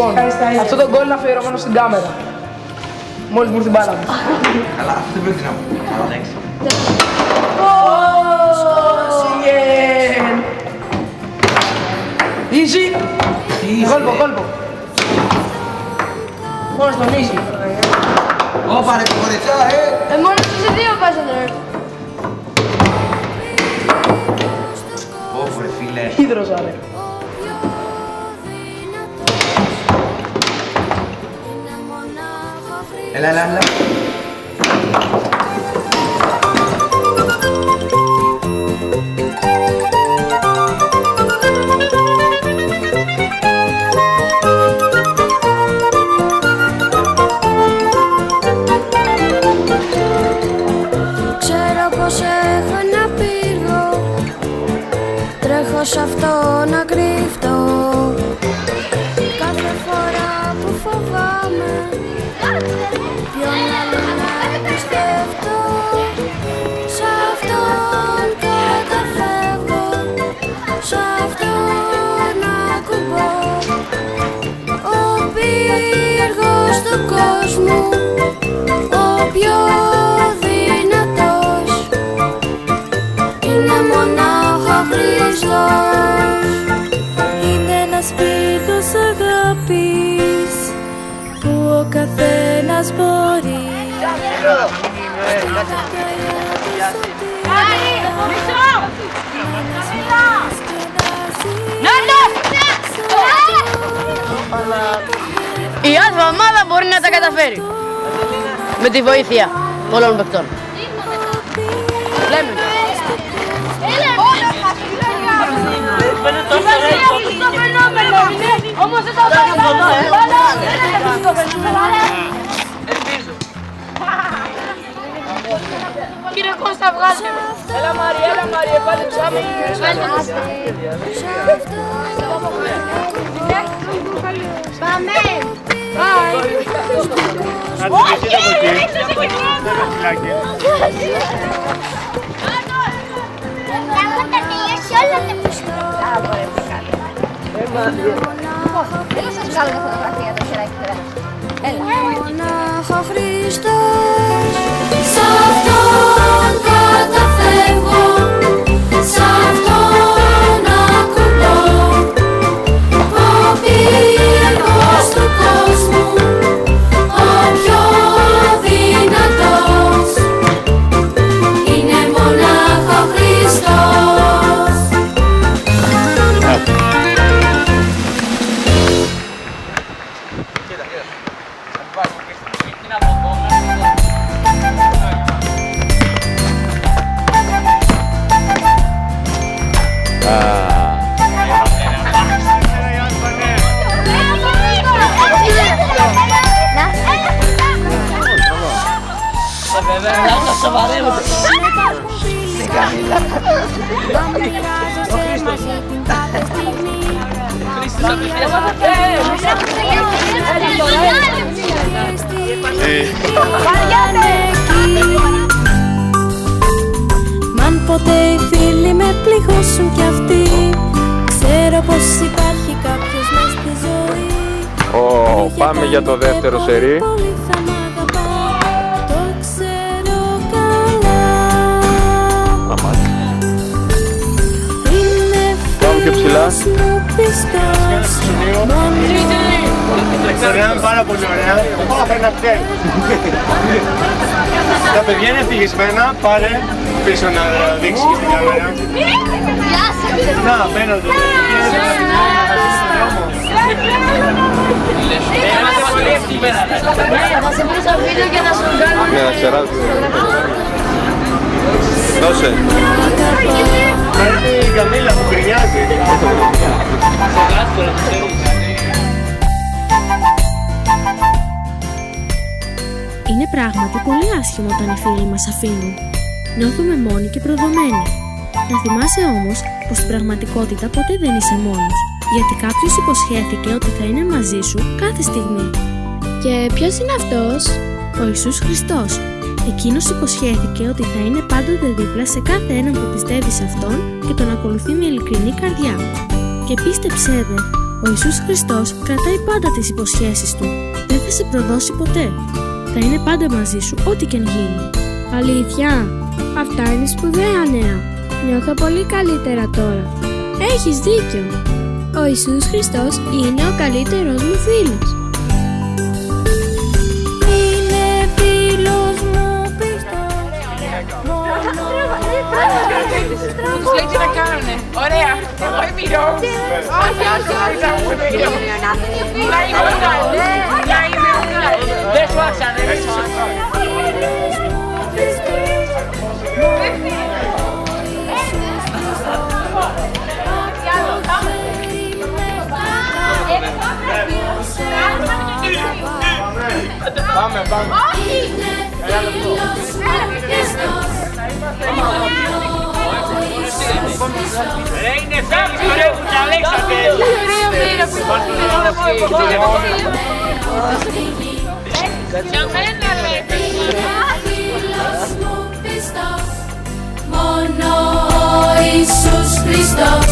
Λοιπόν, αυτό το γκολ είναι αφιερωμένο στην κάμερα. Μόλις μου ήρθε την μπάλα μου. Καλά, αυτό δεν πρέπει να μου. Αλλά εντάξει. Easy. Κόλπο. Μόνο στον easy. Ωπα ρε κοριτσά, Μόνο στους δύο παίζονται. Ωπα ρε φίλε. Ίδρωσα ρε. Έλα. Ξέρω πως έχω ένα πύργο, τρέχω σ' αυτό να κρύφτω. Κάθε φορά που φοβάμαι ποιον άλλο να πιστεύω, σ' αυτόν καταφεύγω, σ' αυτόν ακουμπώ. Ο πύργος του κόσμου, ο πιο δυνατός, είναι μονάχα Χριστός. Είναι ένας πύργος αγάπης που ο καθένας μπορεί. Η άλφα ομάδα μπορεί να τα καταφέρει με τη βοήθεια πολλών παικτών. Λέμε. Όμως δεν το Κύριε Κώστα, βγάλε με. Έλα Μαρία, πάλι ψάμε. Πάμε! Όχι, ρίξτε το φυλάκι. Έχω τελειώσει όλα τα πιστό. Δεν σας βγάλω τα φωτογραφία το χεράκι τώρα. Μονάχα Χριστός, σ' αυτόν καταφεύγω, σ' αυτόν ακουμπώ. Ο πύργος του κόσμου, ο πιο δυνατός, είναι μονάχα Χριστός. Μαν ποτέ οι φίλοι με πληγώσουν κι αυτοί, ξέρω πως υπάρχει κάποιος μες στη ζωή. Πάμε για το δεύτερο σερί. Πολύ θα μ' αγαπά, το ξέρω καλά. Είναι φίλος μου πιστός, Περνάμε πάρα πολύ ωραία. Όλα πρέπει να πτέρει. Τα παιδιά είναι ευτυχισμένα, πάρε πίσω να δείξει και την κάμερα. Να, απέναντι. Θα σε βρω στο βίντεο και να σου κάνω. Ναι, να ξεράζει. Δώσε. Πάρε την Καμίλα που γκρινιάζει. Είναι πράγματι πολύ άσχημο όταν οι φίλοι μας αφήνουν. Νιώθουμε μόνοι και προδομένοι. Να θυμάσαι όμως πως στην πραγματικότητα ποτέ δεν είσαι μόνος, γιατί κάποιος υποσχέθηκε ότι θα είναι μαζί σου κάθε στιγμή. Και ποιος είναι αυτός? Ο Ιησούς Χριστός. Εκείνος υποσχέθηκε ότι θα είναι πάντοτε δίπλα σε κάθε έναν που πιστεύει σε Αυτόν και τον ακολουθεί με ειλικρινή καρδιά. Και πίστεψέ δε, Ο Ιησούς Χριστός κρατάει πάντα τις υποσχέσεις του. Δεν θα σε προδώσει ποτέ. Θα είναι πάντα μαζί σου, ό,τι και αν γίνει. Αλήθεια, αυτά είναι σπουδαία νέα. Νιώθω πολύ καλύτερα τώρα. Έχεις δίκιο. Ο Ιησούς Χριστός είναι ο καλύτερος μου φίλος. Είναι φίλος μου πιστός. Τους λέει τι να κάνουνε. Ωραία. Εγώ είμαι η Ρώμη. Όχι, να είμαι ο Γκάλ. Να είμαι ο Γκάλ. Δεν σου άξανε, δεν σου άξανε. Πάμε, πάμε. Ρε είναι φεύγεις τώρα που διαλέξατε. Μόνο ο Ιησούς Χριστός.